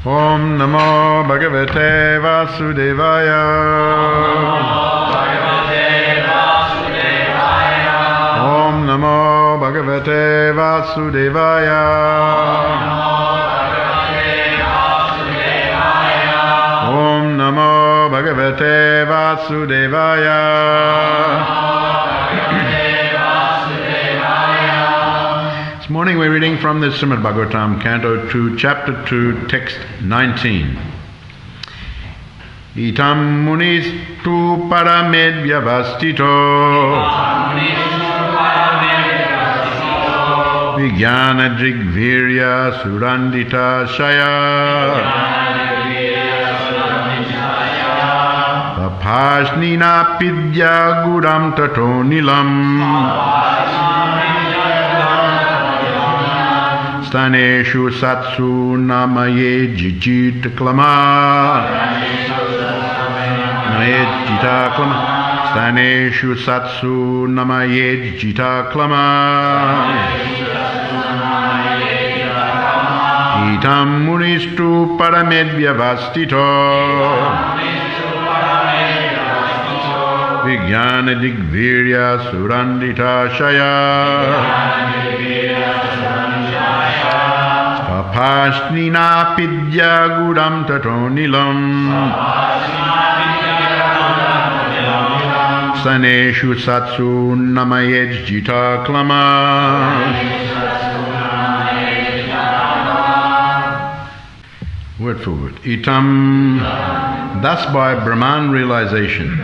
Om Namo Bhagavate Vasudevaya. Om Namo Bhagavate Vasudevaya. Om Namo Bhagavate Vasudevaya. This morning we're reading from the Srimad Bhagavatam, Canto 2, Chapter 2, Text 19. Itam munis tu paramed vyavastito Vijnana drigvirya surandita shaya Papasnina pidya gudam tato nilam Staneshu satsu namaye jijit klama Staneshu satsu namaye jijita klama Itam munistu paramedvya vastito Vijnana digvirya surandita shaya Papasnina pidya gudam tato nilam Saneshu satsu namayej jita klama. Word for word. Itam, thus by Brahman realization.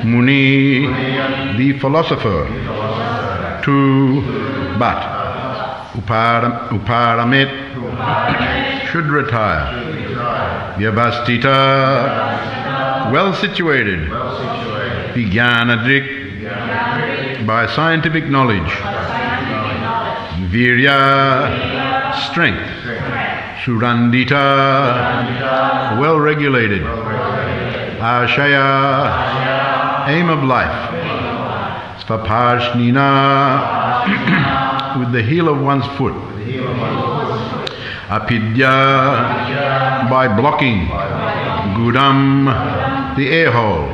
Muni, the philosopher. Tu, but. Uparamet, should retire. Vyavastita, well situated. Vijnanadrik, by scientific knowledge. Virya, strength. Surandita, well regulated. Ashaya, aim of life. Svaparshnina, with the heel of one's foot. Apidya, by blocking. Gudam, the air hole.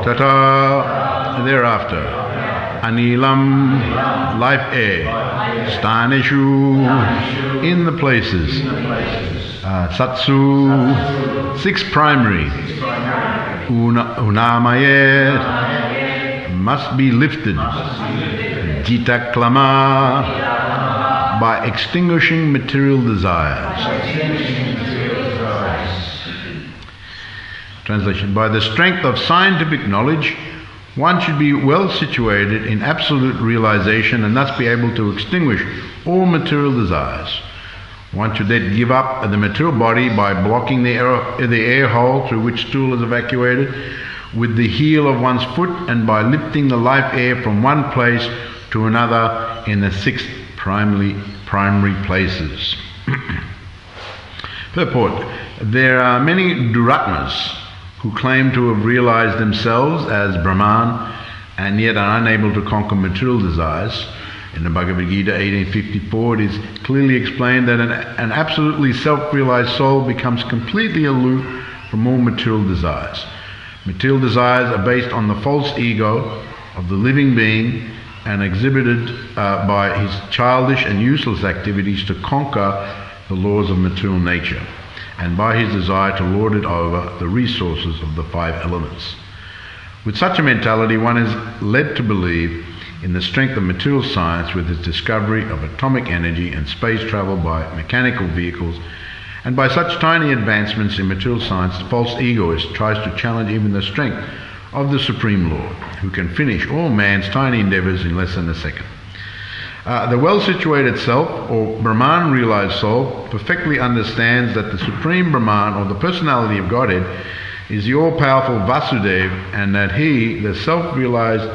Tata, thereafter. Anilam, life air. Staneshu, in the places. Satsu, 6 primary. Unamayet, must be lifted. Jita klama, by extinguishing material desires. Translation: by the strength of scientific knowledge, one should be well situated in absolute realization and thus be able to extinguish all material desires. One should then give up the material body by blocking the air hole through which stool is evacuated with the heel of one's foot, and by lifting the life air from one place to another in the 6 primary places. Purport: there are many Duratmas who claim to have realized themselves as Brahman and yet are unable to conquer material desires. In the Bhagavad Gita 1854 it is clearly explained that an absolutely self-realized soul becomes completely aloof from all material desires. Material desires are based on the false ego of the living being and exhibited by his childish and useless activities to conquer the laws of material nature, and by his desire to lord it over the resources of the 5 elements. With such a mentality, one is led to believe in the strength of material science with its discovery of atomic energy and space travel by mechanical vehicles, and by such tiny advancements in material science, the false egoist tries to challenge even the strength of the Supreme Lord, who can finish all man's tiny endeavors in less than a second. The well-situated self, or Brahman realized soul, perfectly understands that the Supreme Brahman, or the personality of Godhead, is the all-powerful Vasudeva, and that he, the self-realized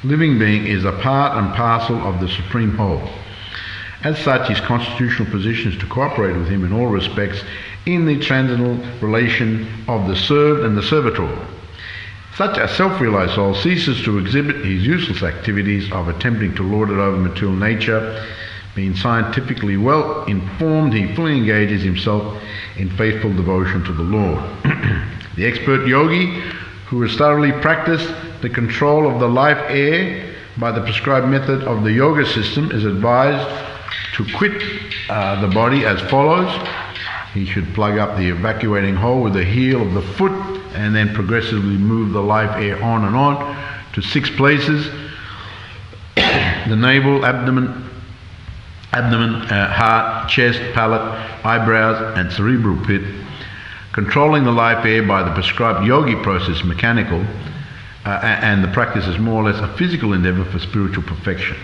living being, is a part and parcel of the Supreme Whole. As such, his constitutional position is to cooperate with him in all respects in the transcendental relation of the served and the servitor. Such a self-realized soul ceases to exhibit his useless activities of attempting to lord it over material nature, Being scientifically well informed, he fully engages himself in faithful devotion to the Lord. The expert yogi, who has thoroughly practiced the control of the life air by the prescribed method of the yoga system, is advised to quit the body as follows. He should plug up the evacuating hole with the heel of the foot and then progressively move the life air on and on to 6 places: the navel, abdomen, heart, chest, palate, eyebrows and cerebral pit. Controlling the life air by the prescribed yogi process, mechanical, and the practice is more or less a physical endeavour for spiritual perfection.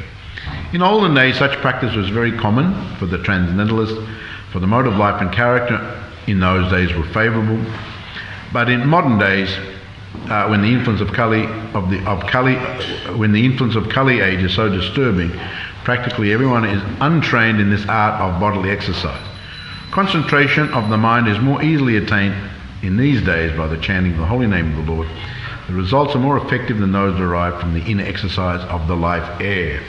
In olden days, such practice was very common for the transcendentalist, for the mode of life and character in those days were favourable. But in modern days, when the influence of Kali age is so disturbing, practically everyone is untrained in this art of bodily exercise. Concentration of the mind is more easily attained in these days by the chanting of the holy name of the Lord. The results are more effective than those derived from the inner exercise of the life air.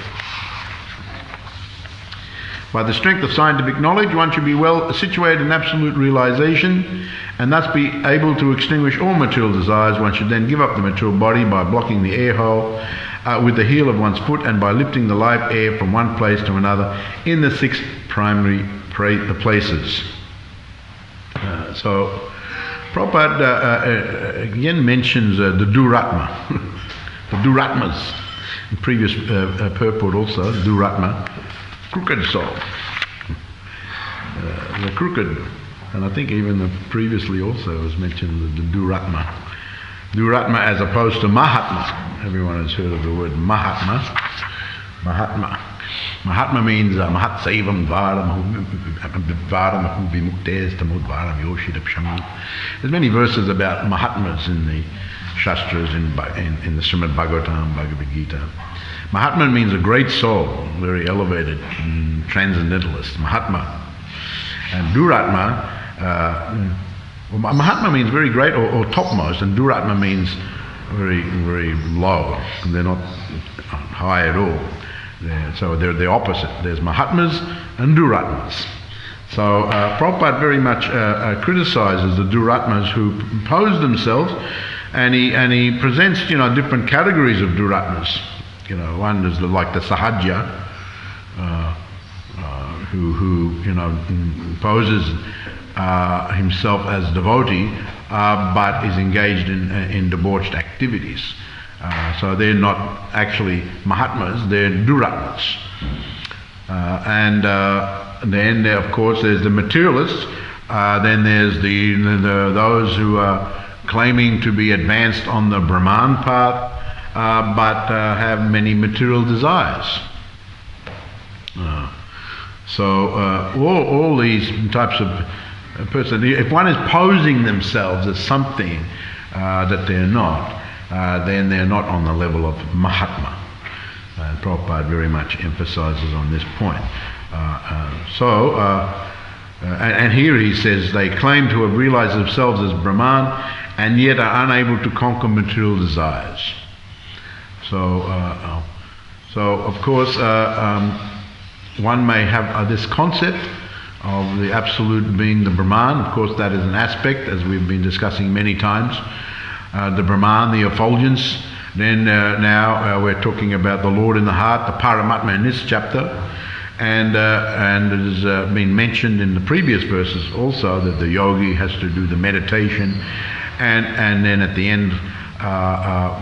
By the strength of scientific knowledge, one should be well situated in absolute realization and thus be able to extinguish all material desires. One should then give up the material body by blocking the air hole with the heel of one's foot and by lifting the life air from one place to another in the 6 primary places. So Prabhupada again mentions the Duratma, the Duratmas. In previous purport also, Duratma, crooked soul. The crooked, and I think even previously also was mentioned the Duratma. Duratma as opposed to Mahatma. Everyone has heard of the word Mahatma. Mahatma. Mahatma means Mahat Saivam Dvaram Vimuktes Tamudvaram Yoshidapsham. There's many verses about Mahatmas in the Shastras, in the Srimad Bhagavatam, Bhagavad Gita. Mahatma means a great soul, very elevated, transcendentalist. Mahatma. And Duratma, Mahatma means very great or topmost, and Duratma means very, very low. They're not high at all. So they're the opposite. There's Mahatmas and Duratmas. So Prabhupada very much criticizes the Duratmas who pose themselves, and he presents different categories of Duratmas. One is like the Sahaja, who poses himself as devotee, but is engaged in debauched activities. So they're not actually Mahatmas, they're Duratmas. And then, of course, there's the materialists. Then there's those who are claiming to be advanced on the Brahman path, but have many material desires. All these types of person, if one is posing themselves as something that they're not, then they're not on the level of Mahatma. And Prabhupada very much emphasizes on this point. And here he says they claim to have realized themselves as Brahman and yet are unable to conquer material desires. So of course, one may have this concept of the Absolute being the Brahman. Of course, that is an aspect, as we've been discussing many times. The Brahman, the effulgence. Then now we're talking about the Lord in the heart, the Paramatma in this chapter. And it has been mentioned in the previous verses also that the yogi has to do the meditation, and then at the end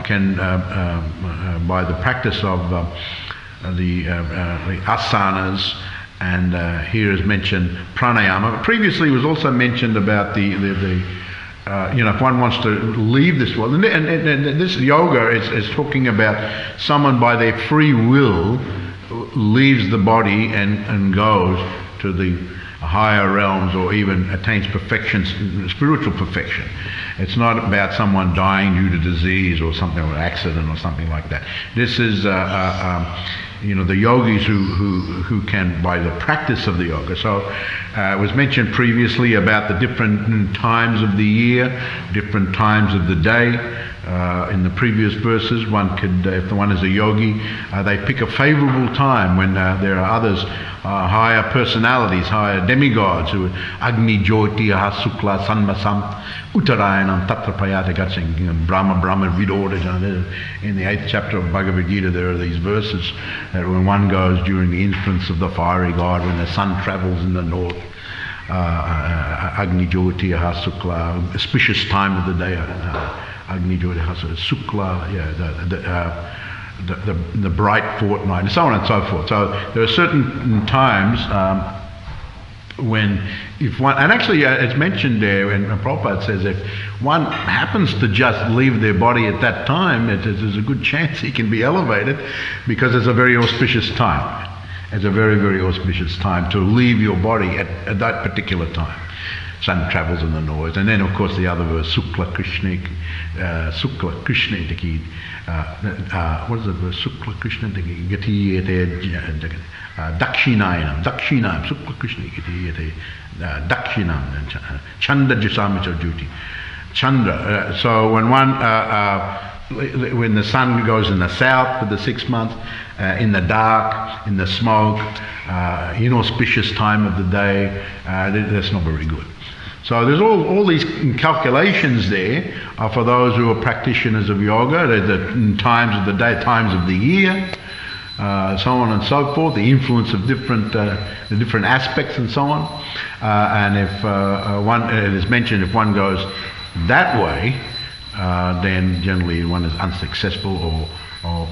can by the practice of the asanas, and here is mentioned pranayama. Previously was also mentioned about if one wants to leave this world, and this yoga is talking about someone by their free will leaves the body and goes to the higher realms, or even attains perfection, spiritual perfection. It's not about someone dying due to disease or something, or accident or something like that. This is the yogis who can, by the practice of the yoga. So it was mentioned previously about the different times of the year, different times of the day, in the previous verses, one could, if the one is a yogi, they pick a favorable time when there are others, higher personalities, higher demigods, who Agni Jyoti Sukla Sanmasam Uttarayanam Tatra Payata Gatsing Brahma Vidodajana. In the 8th chapter of Bhagavad Gita, there are these verses that when one goes during the influence of the fiery god, when the sun travels in the north, Agni Jyoti Sukla, auspicious time of the day, Agni Jyoti Sukla, the bright fortnight, and so on and so forth. So there are certain times when, if one, and actually it's mentioned there, and Prabhupada says if one happens to just leave their body at that time, there's a good chance he can be elevated, because it's a very auspicious time. It's a very, very auspicious time to leave your body at that particular time. Sun travels in the north. And then, of course, the other verse, Sukla Krishna Taki, what is the verse? Sukla Krishna Taki, Gati Dakshinayam, Sukla Krishna Gati Dakshinam, Chanda Jasamicha Juti. Chandra. So when the sun goes in the south for the 6 months, in the dark, in the smoke, inauspicious time of the day, that's not very good. So there's all these calculations there for those who are practitioners of yoga, the times of the day, times of the year, so on and so forth, the influence of the different aspects and so on. And if it is mentioned, if one goes that way, then generally one is unsuccessful, or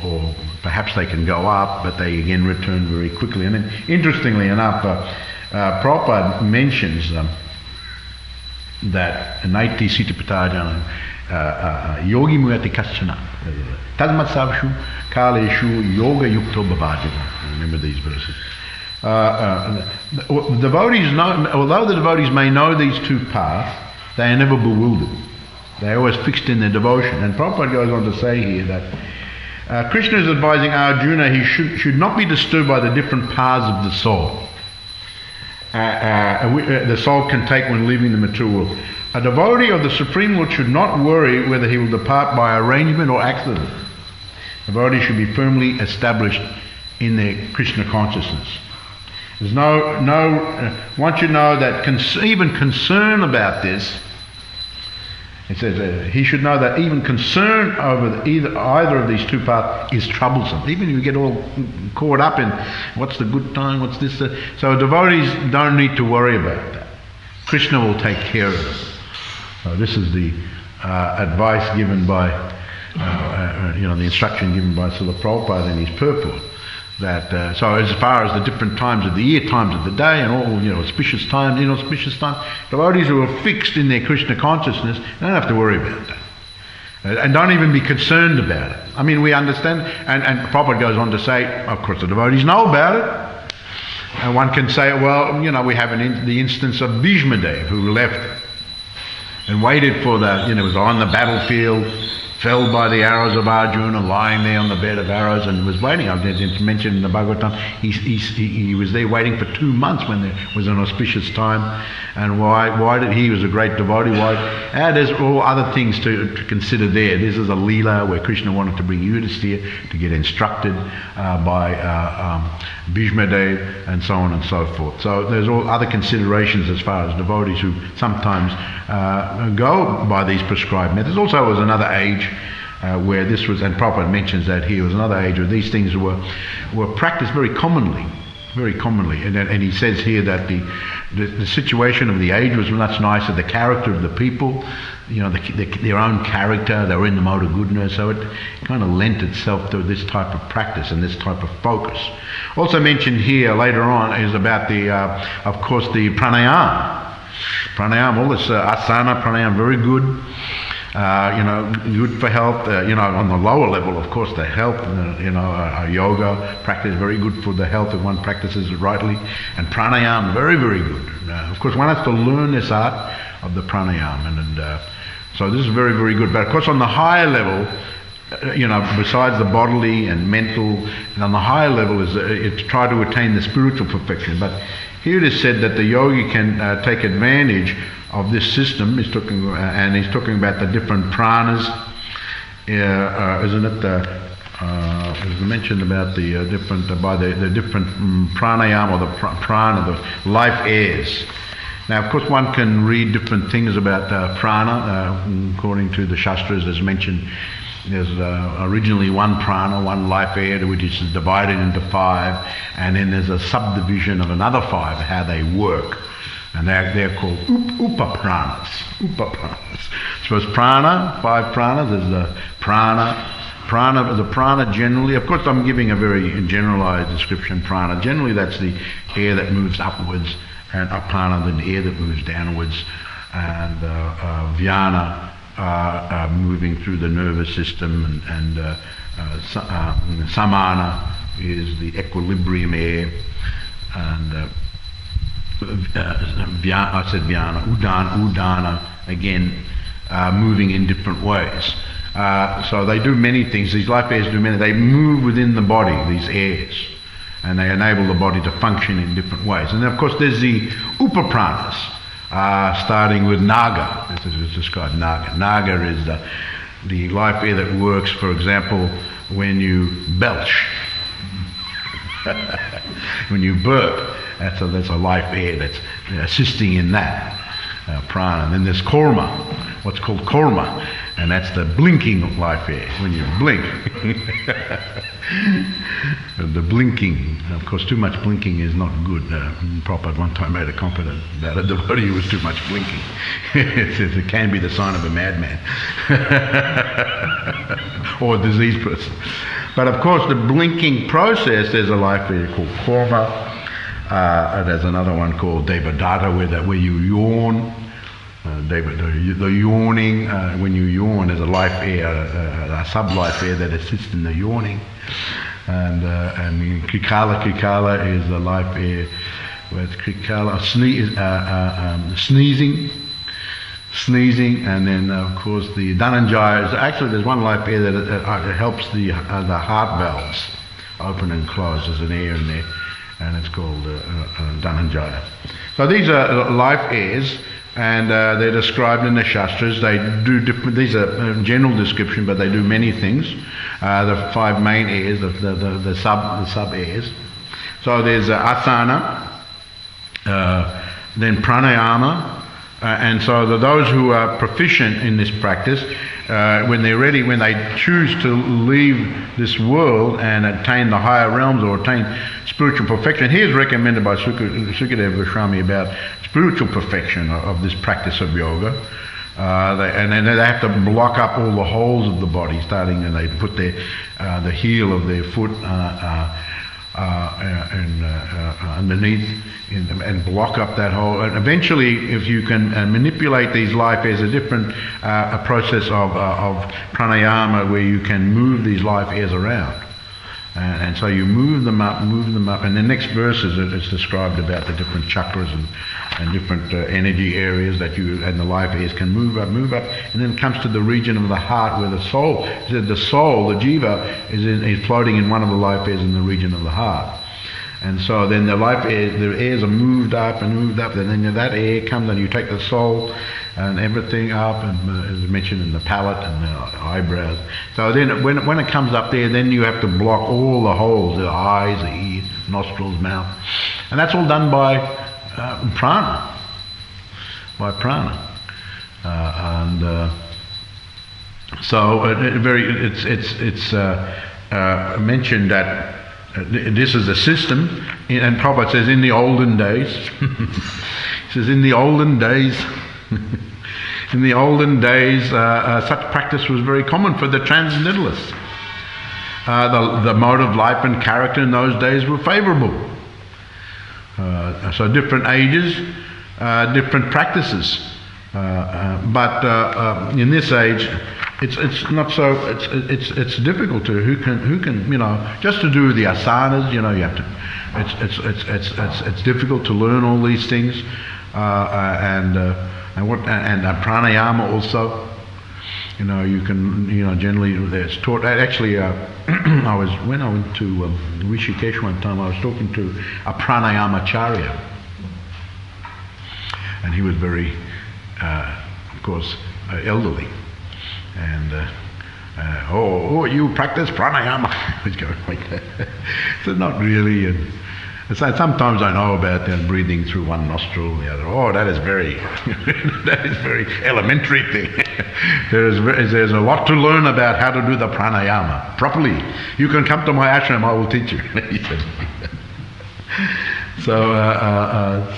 perhaps they can go up, but they again return very quickly. And then, interestingly enough, Prabhupada mentions that Naiti Sitapatājana Yogi Muyati Kaschana Tadmatsavshu Kaleshu Yoga Yukto Bhavajana. Remember these verses. Devotees know, although the devotees may know these two paths, they are never bewildered. They are always fixed in their devotion. And Prabhupada goes on to say here that Krishna is advising Arjuna he should not be disturbed by the different paths of the soul. The soul can take when leaving the material world. A devotee of the Supreme Lord should not worry whether he will depart by arrangement or accident. Devotees should be firmly established in their Krishna consciousness. There's one should know that even concern about this, it says he should know that even concern over either of these two paths is troublesome. Even if you get all caught up in what's the good time, what's this. So devotees don't need to worry about that. Krishna will take care of it. So this is the advice given by, the instruction given by Srila Prabhupada in his purport. That so as far as the different times of the year, times of the day, and all auspicious times, inauspicious times, devotees who are fixed in their Krishna consciousness don't have to worry about that, and don't even be concerned about it. I mean, we understand, and Prabhupada goes on to say, of course, the devotees know about it, and one can say, well, we have the instance of Bhishmadev, who left and waited for was on the battlefield, felled by the arrows of Arjuna, lying there on the bed of arrows, and was waiting. I've mentioned in the Bhagavatam, he was there waiting for 2 months when there was an auspicious time. And why did he was a great devotee? There's all other things to consider there. This is a Leela where Krishna wanted to bring Yudhisthira to get instructed by Bhishmadev, and so on and so forth. So there's all other considerations as far as devotees who sometimes go by these prescribed methods. Also, there was another age where this was, and Prabhupada mentions that here, was another age where these things were practiced very commonly. And he says here that the situation of the age was much nicer, the character of the people, their own character, they were in the mode of goodness, so it kind of lent itself to this type of practice and this type of focus. Also mentioned here later on is about of course, the pranayama. Pranayama, all this asana pranayama, very good. Good for health. On the lower level, of course, the health. Yoga practice very good for the health if one practices it rightly, and pranayama very, very good. Of course, one has to learn this art of the pranayama, and so this is very, very good. But of course, on the higher level, besides the bodily and mental, and on the higher level is to try to attain the spiritual perfection. But here it is said that the yogi can take advantage of this system. He's talking about the different pranas, isn't it? It was mentioned about the different the different pranayama, or the prana, the life airs. Now, of course, one can read different things about prana. According to the Shastras, as mentioned, there's originally one prana, one life air, which is divided into 5, and then there's a subdivision of another 5, how they work. And they're called upapranas. So it's prana, 5 pranas. There's the the prana generally, of course I'm giving a very generalized description. Prana, generally that's the air that moves upwards, and apana, the air that moves downwards, and vyana, moving through the nervous system, and samana is the equilibrium air, and I said vyana, udana, again, moving in different ways. So they do many things. These life airs do many. They move within the body, these airs, and they enable the body to function in different ways. And then, of course, there's the upapranas, starting with naga. This is described naga. Naga is the life air that works, for example, when you belch, when you burp. That's a life air that's assisting in that prana. And then there's korma, what's called korma, and that's the blinking life air, when you blink. The blinking, of course, too much blinking is not good. Prabhupada one time made a comment about a devotee who was too much blinking. It can be the sign of a madman or a diseased person. But of course, the blinking process, there's a life air called korma. There's another one called devadatta, where you yawn. The yawning, when you yawn, there's a life air, a sub-life air that assists in the yawning. And krikala is the life air, where it's krikala, sneezing, and then of course the dhananjaya. Actually, there's one life air that helps the heart valves open and close. There's an air in there, and it's called dhananjaya. So these are life airs, and they're described in the Shastras. They do different. These are general description, but they do many things. The 5 main airs, the sub airs. So there's asana, then pranayama, and so those who are proficient in this practice, when they're ready, when they choose to leave this world and attain the higher realms or attain spiritual perfection, here's recommended by Sukadeva Goswami about spiritual perfection of this practice of yoga. And then they have to block up all the holes of the body, starting, and they put the heel of their foot underneath and block up that hole. And eventually, if you can manipulate these life airs, a different a process of pranayama where you can move these life airs around. And so you move them up, and the next verses it's described about the different chakras and different energy areas that and the life airs can move up, and then it comes to the region of the heart where the soul, the jiva, is floating in one of the life airs in the region of the heart. And so then the airs are moved up, and then that air comes and you take the soul and everything up, and as mentioned in the palate and the eyebrows. So then when it comes up there, then you have to block all the holes, the eyes, the ears, nostrils, mouth. And that's all done by prana. So it's mentioned that this is a system, and Prabhupada says in the olden days, he says in the olden days, such practice was very common for the transcendentalists. The mode of life and character in those days were favourable. So different ages, different practices. But in this age, it's not so. It's difficult to who can just to do the asanas. You have to. It's difficult to learn all these things, and pranayama also. You can generally it's taught. Actually, when I went to Rishikesh one time, I was talking to a pranayamacharya, and he was very, of course, elderly. And You practice pranayama. It's going like that. So not really. And so sometimes I know about breathing through one nostril, the other. Oh, that is very, that is very elementary thing. There's a lot to learn about how to do the pranayama properly. You can come to my ashram, I will teach you. He said. So, of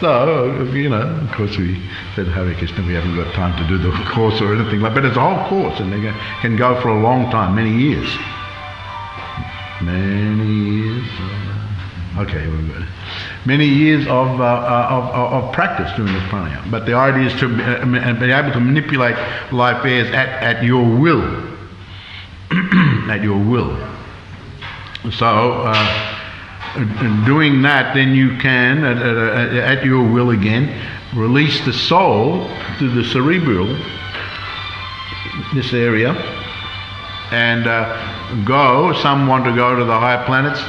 course we said Hare Krishna, we haven't got time to do the course or anything like that, but it's a whole course and they can go for a long time, many years. Okay, we're good. Many years of practice doing this pranayama. But the idea is to be able to manipulate life affairs at your will. At your will. So, doing that, then you can, at your will again, release the soul to the cerebral, this area, and some want to go to the higher planets.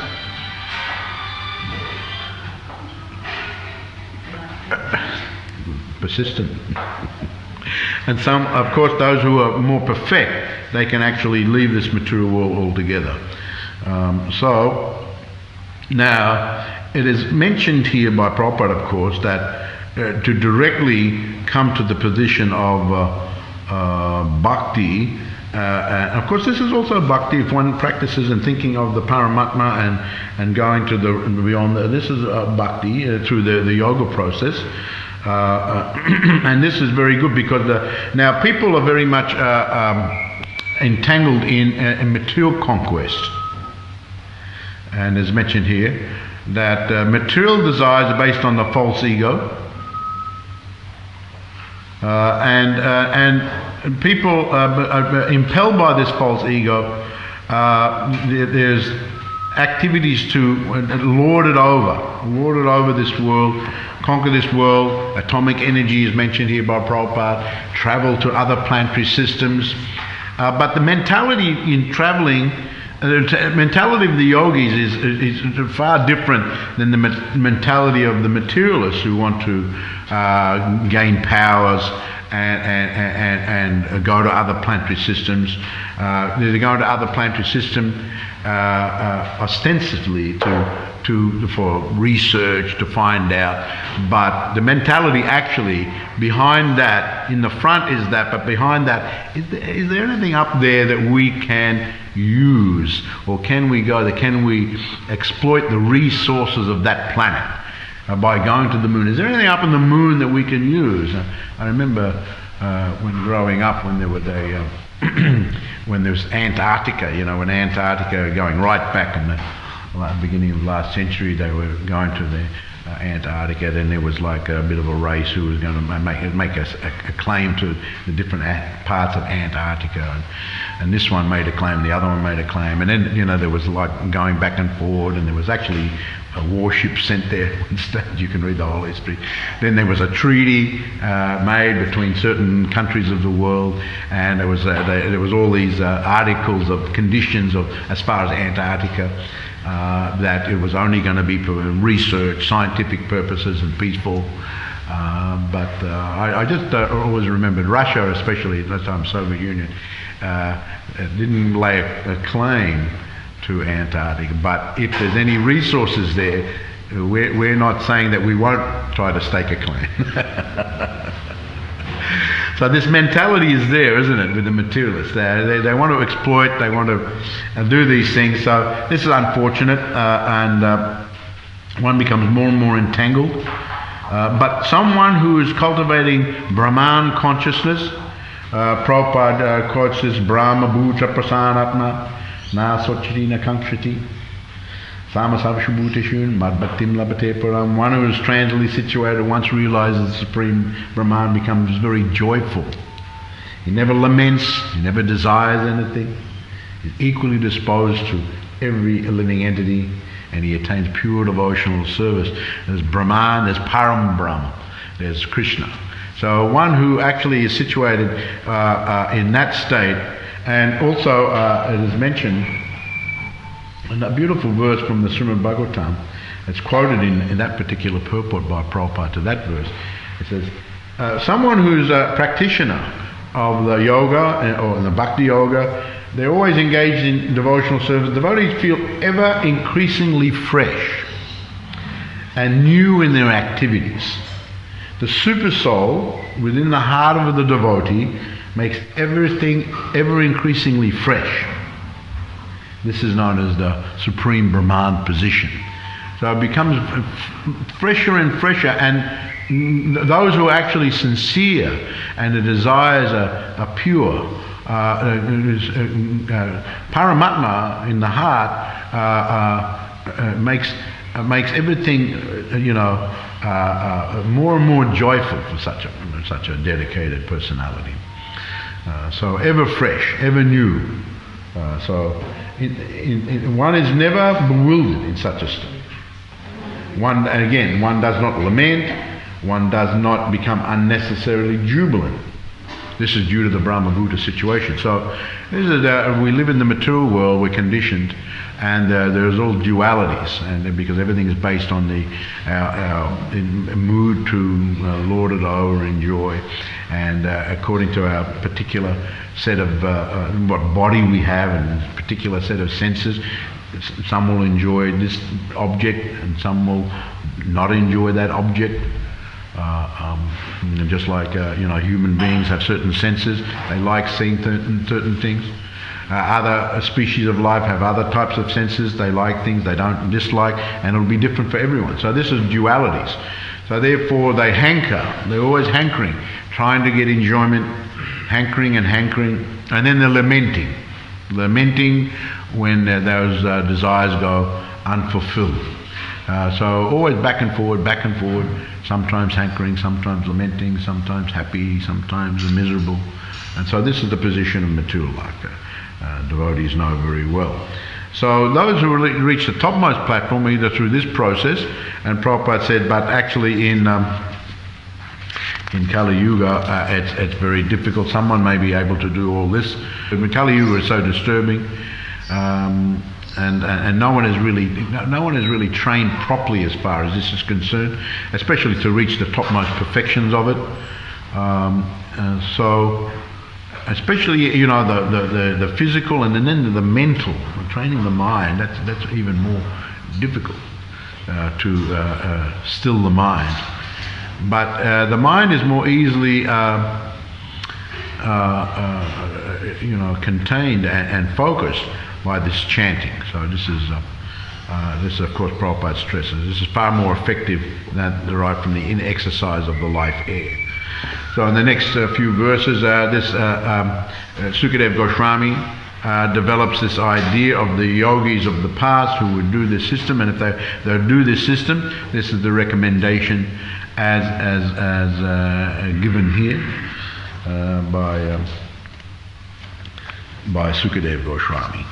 Persistent. And some, of course, those who are more perfect, they can actually leave this material world altogether. So, now, it is mentioned here by Prabhupada, of course, that to directly come to the position of bhakti, and of course this is also bhakti if one practices and thinking of the Paramatma and going to the beyond. This is bhakti through the yoga process. And this is very good because now people are very much entangled in material conquest. And as mentioned here, that material desires are based on the false ego, and people are impelled by this false ego. There's activities to lord it over this world, conquer this world. Atomic energy is mentioned here by Prabhupada. Travel to other planetary systems, but the mentality in traveling. The mentality of the yogis is far different than the mentality of the materialists who want to gain powers and go to other planetary systems. They're going to other planetary systems ostensibly for research, to find out, but the mentality actually behind that, in the front is that, but behind that, is there anything up there that we can use, or can we go there, can we exploit the resources of that planet by going to the moon? Is there anything up in the moon that we can use? I remember when growing up, when there were when there was Antarctica, when Antarctica, going right back in the beginning of last century, they were going to the Antarctica, then there was like a bit of a race who was going to make a claim to the different parts of Antarctica, and this one made a claim, the other one made a claim, and then there was like going back and forward, and there was actually a warship sent there. You can read the whole history. Then there was a treaty made between certain countries of the world, and there was all these articles of conditions of as far as Antarctica. That it was only going to be for research, scientific purposes, and peaceful. But I just always remembered Russia, especially at that time, Soviet Union, didn't lay a claim to Antarctica. But if there's any resources there, we're not saying that we won't try to stake a claim. So this mentality is there, isn't it, with the materialists? They want to exploit, they want to do these things. So this is unfortunate, and one becomes more and more entangled. But someone who is cultivating Brahman consciousness, Prabhupada quotes this, Brahma Bhuta Prasanatma Na Sochiti Na Kankshati Samasavashabhuteshun Madbhaktim Labate Param. One who is transitly situated, once realizes the Supreme Brahman, becomes very joyful. He never laments, he never desires anything. He's equally disposed to every living entity, and he attains pure devotional service. There's Brahman, there's Param Brahma, there's Krishna. So one who actually is situated in that state, and also it is mentioned, and a beautiful verse from the Srimad Bhagavatam, it's quoted in that particular purport by Prabhupada to that verse. It says, someone who's a practitioner of the yoga or the bhakti yoga they're always engaged in devotional service. Devotees feel ever increasingly fresh and new in their activities. The super soul within the heart of the devotee makes everything ever increasingly fresh. This is known as the Supreme Brahman position. So it becomes fresher and fresher, and those who are actually sincere and the desires are pure, Paramatma in the heart makes everything, more and more joyful for such a dedicated personality. So ever fresh, ever new. One is never bewildered in such a state. One does not lament, one does not become unnecessarily jubilant. This is due to the Brahma-Bhuta situation. So we live in the material world, we're conditioned, and there's all dualities, and because everything is based on our mood to lord it over, enjoy, and according to our particular set of what body we have and particular set of senses. Some will enjoy this object and some will not enjoy that object. Just like human beings have certain senses, they like seeing certain things. Other species of life have other types of senses, they like things they don't dislike, and it'll be different for everyone. So this is dualities. So therefore they hanker, they're always hankering, trying to get enjoyment, hankering, and then they're lamenting when those desires go unfulfilled. So always back and forward, sometimes hankering, sometimes lamenting, sometimes happy, sometimes miserable. And so this is the position of material life. Devotees know very well. So those who reach the topmost platform, either through this process, and Prabhupada said, but actually in Kali Yuga, it's very difficult. Someone may be able to do all this. But Kali Yuga is so disturbing, and no one is really trained properly as far as this is concerned, especially to reach the topmost perfections of it. So, especially the physical and then the mental, training the mind. That's even more difficult to still the mind. But the mind is more easily contained and focused by this chanting. So this is of course Prabhupada stresses. This is far more effective than derived from the exercise of the life air. So in the next few verses, Sukadev Goswami develops this idea of the yogis of the past who would do this system, and if they do this system, this is the recommendation as given here by Sukadev Goswami.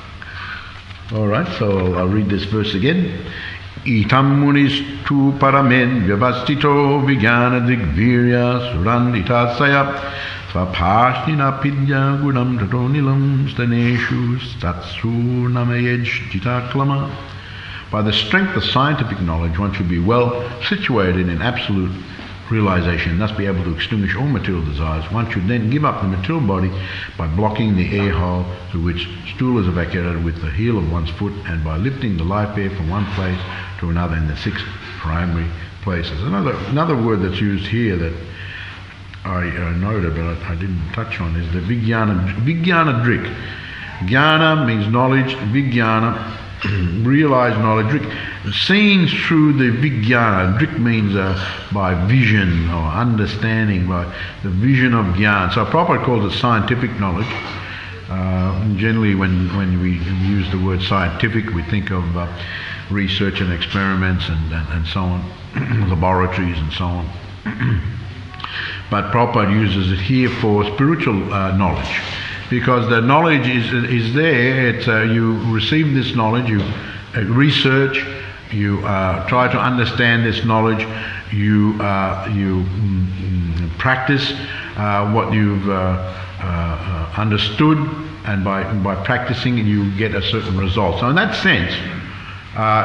All right, so I'll read this verse again. Itam munis tu paramen vyavastito vijnana digvirya suranditasaya svapashnina pidya gudam tatonilam staneshu statsu namayej jitaklama. By the strength of scientific knowledge, one should be well situated in absolute realization, thus be able to extinguish all material desires. One should then give up the material body by blocking the air hole through which stool is evacuated with the heel of one's foot, and by lifting the life air from one place to another in the 6 primary places. Another word that's used here that I noted but I didn't touch on is the Vijnana Drik. Jnana means knowledge, Vijnana, realized knowledge. Seen through the Vijnana. Drik means by vision or understanding, by the vision of Jnana. So Prabhupada calls it scientific knowledge. Generally when we use the word scientific, we think of research and experiments and so on, laboratories and so on. But Prabhupada uses it here for spiritual knowledge, because the knowledge is there. It's you receive this knowledge, you research, you try to understand this knowledge, you practice what you've understood, and by practicing you get a certain result. So in that sense,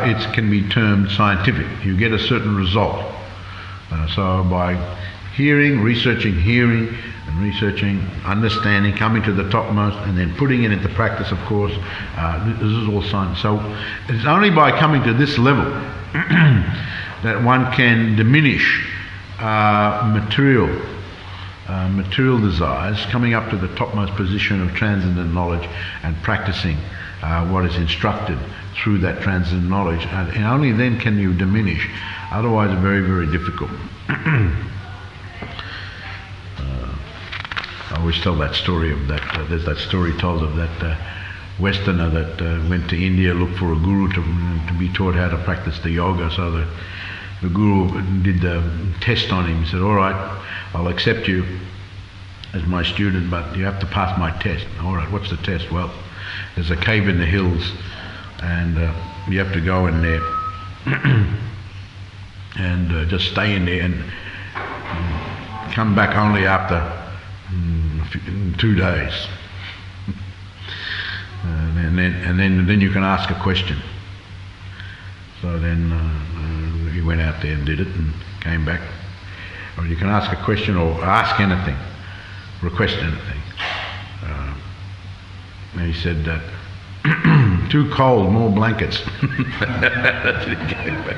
it can be termed scientific. You get a certain result. So by researching hearing, and researching, understanding, coming to the topmost, and then putting it into practice, of course. This is all science. So it's only by coming to this level that one can diminish material desires, coming up to the topmost position of transcendent knowledge and practicing what is instructed through that transcendent knowledge, and only then can you diminish. Otherwise, it's very, very difficult. I always tell that story of that. There's that story told of that Westerner that went to India, looked for a guru to be taught how to practice the yoga. So the guru did the test on him. He said, "All right, I'll accept you as my student, but you have to pass my test." "All right, what's the test?" "Well, there's a cave in the hills, and you have to go in there and just stay in there and come back only after 2 days. And then you can ask a question." So then he went out there and did it and came back. Or you can ask a question or ask anything, request anything. And he said that, "Too cold, more blankets." That's what he came back.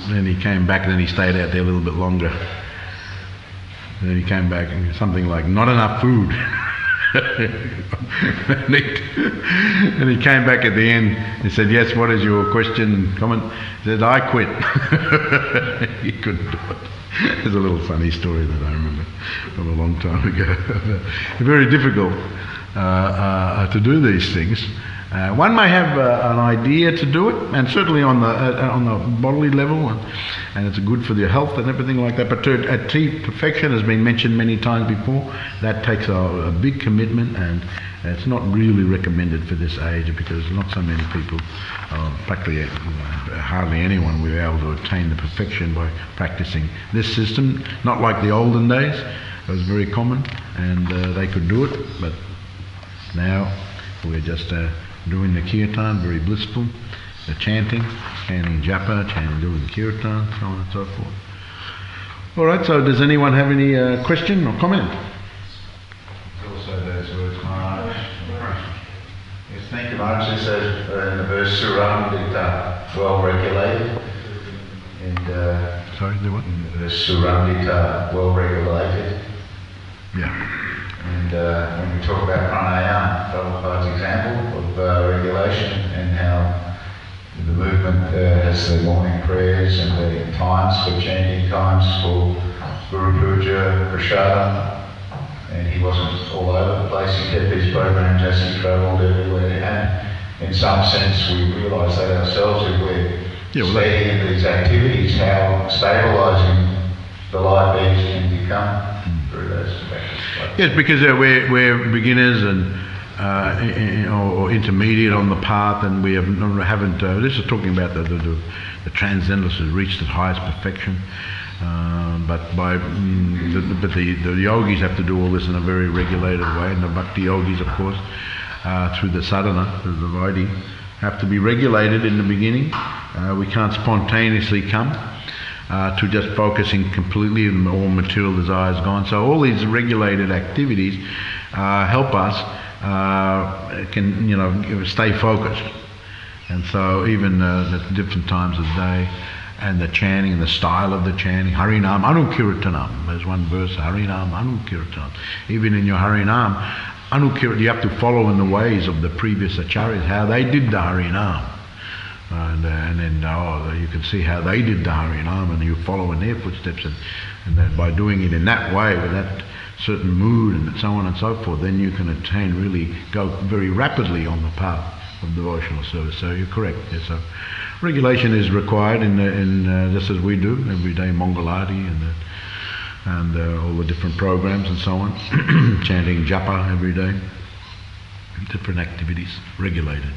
Then he came back and then he stayed out there a little bit longer. And then he came back and something like, "Not enough food." And he came back at the end. He said, "Yes, what is your question, comment?" He said, "I quit." He couldn't do it. There's a little funny story that I remember from a long time ago. Very difficult to do these things. One may have an idea to do it, and certainly on the bodily level, and it's good for your health and everything like that. But to achieve perfection has been mentioned many times before. That takes a big commitment, and it's not really recommended for this age because not so many people, practically hardly anyone, will be able to attain the perfection by practicing this system. Not like the olden days; it was very common, and they could do it. But now we're just doing the kirtan, very blissful, the chanting japa, doing kirtan, so on and so forth. All right, so does anyone have any question or comment? Also those words, Maharaj. Yes, thank you, Maharaj. It says in the verse Suramdita, well regulated. And sorry, the what? In the verse Suramdita, well regulated. Yeah. And when we talk about pranayama, Prabhupada's example of regulation and how the movement has the morning prayers and the times for chanting, times for Guru Puja, Prashadam, and he wasn't all over the place. He kept these programs as he travelled everywhere. And in some sense, we realise that ourselves, if we're steady in these activities, how stabilising the life each can become through those practices. Yes, because we're beginners and or intermediate on the path, and we haven't. This is talking about the transcendentalists who reached the highest perfection. But the yogis have to do all this in a very regulated way, and the bhakti yogis, of course, through the sadhana, through the vaidhi, have to be regulated in the beginning. We can't spontaneously come to just focusing completely and all material desires gone. So all these regulated activities help us stay focused. And so even the different times of the day and the chanting and the style of the chanting, Harinam Anukirtanam. There's one verse, Harinam Anukirtanam. Even in your Harinam, you have to follow in the ways of the previous acharyas, how they did the Harinam. And then you can see how they did the Harinam, and you follow in their footsteps, and that by doing it in that way, with that certain mood and so on and so forth, then you can go very rapidly on the path of devotional service. So you're correct. Yeah, so regulation is required in just as we do every day, Mangalarti and all the different programs and so on, chanting japa every day, different activities, regulated.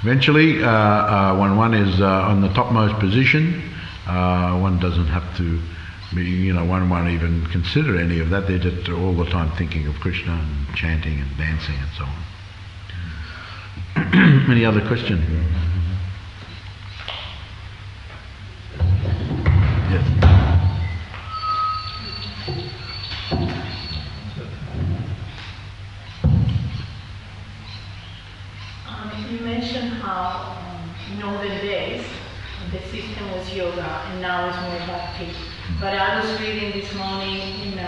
Eventually, when one is on the topmost position, one doesn't have to be, one won't even consider any of that. They're just all the time thinking of Krishna and chanting and dancing and so on. Any other question? Yes. in olden days, the system was yoga and now it's more bhakti. But I was reading this morning in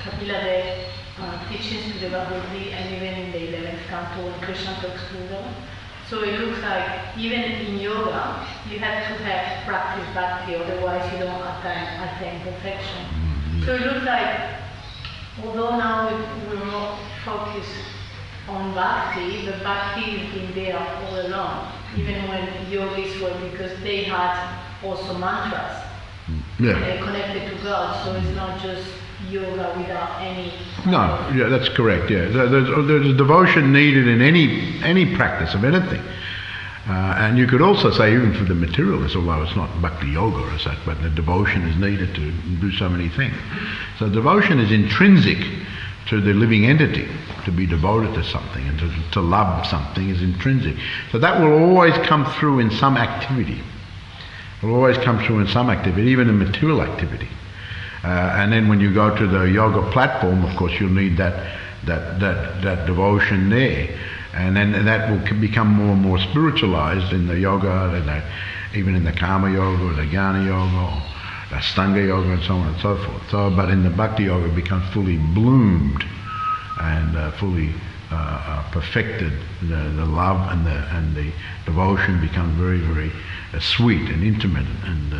Kapila Dev teachings to the Bhagavad and even in the 11th canto when Krishna talks to them. So it looks like even in yoga, you have to have practice bhakti, otherwise you don't attain perfection. So it looks like, although now we're more focused on bhakti, but bhakti has been there all along, even when yogis were, because they had also mantras. Yeah. They're connected to God, so it's not just yoga without any... No, yeah, that's correct, yeah. There's devotion needed in any practice of anything. And you could also say even for the materialists, although it's not bhakti yoga as such, but the devotion is needed to do so many things. So devotion is intrinsic to the living entity. To be devoted to something and to love something is intrinsic. So that will always come through in some activity. It will always come through in some activity, even in material activity. And then when you go to the yoga platform, of course, you'll need that devotion there. And then that will become more and more spiritualized in the yoga, and even in the karma yoga or the jnana yoga or the stanga yoga and so on and so forth. So, but in the bhakti yoga it becomes fully bloomed and fully perfected. The love and the devotion become very, very sweet and intimate and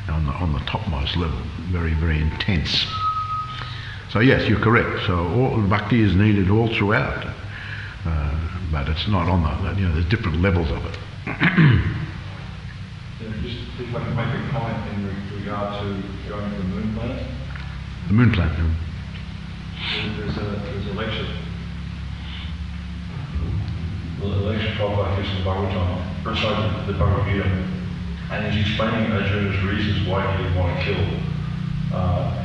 on the topmost level, very, very intense. So yes, you're correct. So all bhakti is needed all throughout, but it's not on the, there's different levels of it. Just if I can make a comment in regard to going to the moon planet. The moon planet. There's a lecture. The lecture taught by Krishna Bhagavatam, beside the Bhagavad Gita, and he's explaining Arjuna's reasons why he didn't want to kill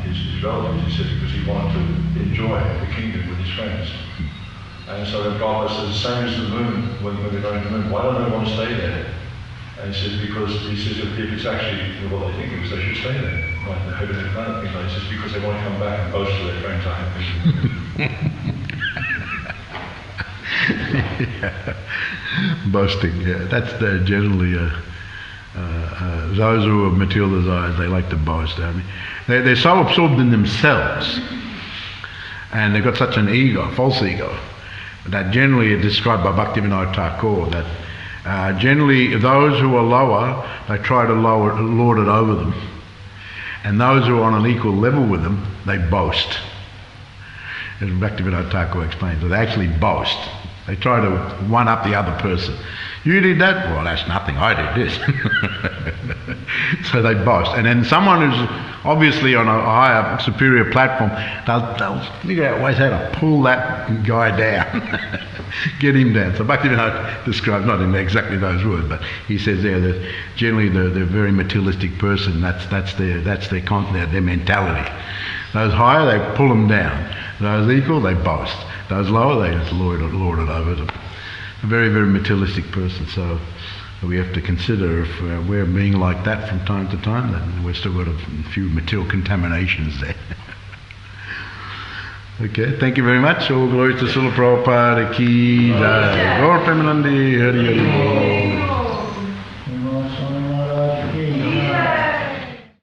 his relatives. He said because he wanted to enjoy the kingdom with his friends. And so the Prabhupada says, the same as the moon, when they're going to the moon, why don't they want to stay there? And he says, because he says if it's actually what they think is they should stay there, like the heaven and planet things like. He says because they want to come back and boast to their friends, I have Yeah. Boasting, yeah. That's generally those who have material desires, they like to boast. I mean, they're so absorbed in themselves, and they've got such an ego, false ego, that generally is described by Bhaktivinoda Thakur that generally those who are lower, they try to lord it over them, and those who are on an equal level with them, they boast. As Bhaktivinoda Thakur explains, they actually boast. They try to one-up the other person. You did that? Well, that's nothing. I did this. So they boast. And then someone who's obviously on a higher, superior platform, they'll figure out ways how to pull that guy down, get him down. So Bhaktivinoda describes, not in exactly those words, but he says there that generally the very materialistic person, that's their mentality. Those higher, they pull them down. Those equal, they boast. Those lower, they just lord it over them. A very, very materialistic person. So we have to consider if we're being like that from time to time, then we've still got a few material contaminations there. Okay, thank you very much. All glory to Srila Prabhupada ki jai. Gaur Premanandi, Hari Hari Bol.